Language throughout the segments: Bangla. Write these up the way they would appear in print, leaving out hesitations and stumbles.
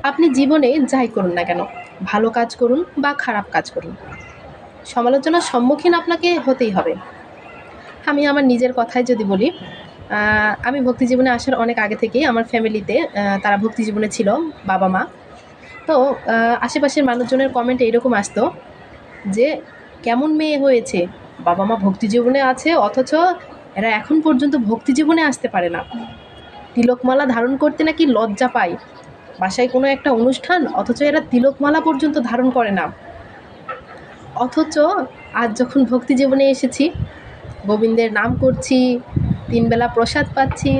আপনি জীবনে যাই করুন না কেন, ভালো কাজ করুন বা খারাপ কাজ করুন, সমালোচনার সম্মুখীন আপনাকে হতেই হবে। আমি আমার নিজের কথাই যদি বলি, আমি ভক্তি জীবনে আসার অনেক আগে থেকেই আমার ফ্যামিলিতে তারা ভক্তি জীবনে ছিল, বাবা মা। তো আশেপাশের মানুষজনের কমেন্ট এইরকম আসতো যে কেমন মেয়ে হয়েছে, বাবা মা ভক্তি জীবনে আছে অথচ এরা এখন পর্যন্ত ভক্তি জীবনে আসতে পারে না, তিলকমালা ধারণ করতে নাকি লজ্জা পায়, বাসায় কোনো একটা অনুষ্ঠান অথচ এরা তিলকমালা পর্যন্ত ধারণ করে না। অথচ আজ যখন ভক্তি জীবনে এসেছি, গোবিন্দের নাম করছি, তিনবেলা প্রসাদ পাচ্ছি,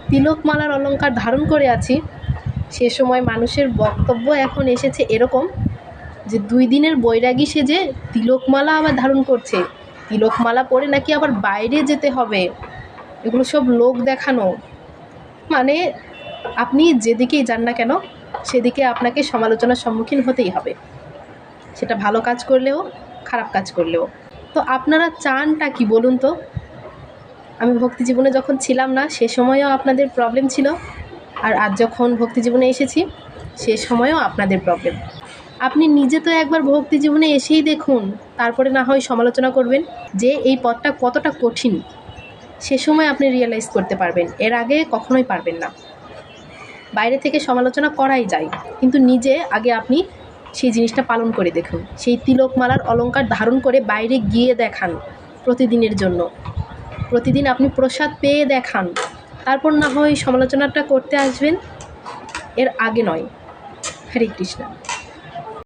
তিলকমালার অলংকার ধারণ করে আছি, সে সময় মানুষের বক্তব্য এখন এসেছে এরকম যে 2 দিনের বৈরাগী সেজে তিলকমালা আবার ধারণ করছে, তিলকমালা পরে নাকি আবার বাইরে যেতে হবে, এগুলো সব লোক দেখানো। মানে আপনি যেদিকেই যান না কেন সেদিকে আপনাকে সমালোচনার সম্মুখীন হতেই হবে, সেটা ভালো কাজ করলেও খারাপ কাজ করলেও। তো আপনারা চানটা কি বলুন তো? আমি ভক্তি জীবনে যখন ছিলাম না সে সময়ও আপনাদের প্রবলেম ছিল, আর আজ যখন ভক্তি জীবনে এসেছি সে সময়ও আপনাদের প্রবলেম। আপনি নিজে তো একবার ভক্তি জীবনে এসেই দেখুন, তারপরে না হয় সমালোচনা করবেন যে এই পথটা কতটা কঠিন, সে সময় আপনি রিয়েলাইজ করতে পারবেন, এর আগে কখনোই পারবেন না। বাইরে থেকে সমালোচনা করাই যায়, কিন্তু নিজে আগে আপনি সেই জিনিসটা পালন করে দেখুন, সেই তিলকমালার অলংকার ধারণ করে বাইরে গিয়ে দেখান প্রতিদিনের জন্য, প্রতিদিন আপনি প্রসাদ পেয়ে দেখান, তারপর না হয় সমালোচনাটা করতে আসবেন, এর আগে নয়। হরে কৃষ্ণ।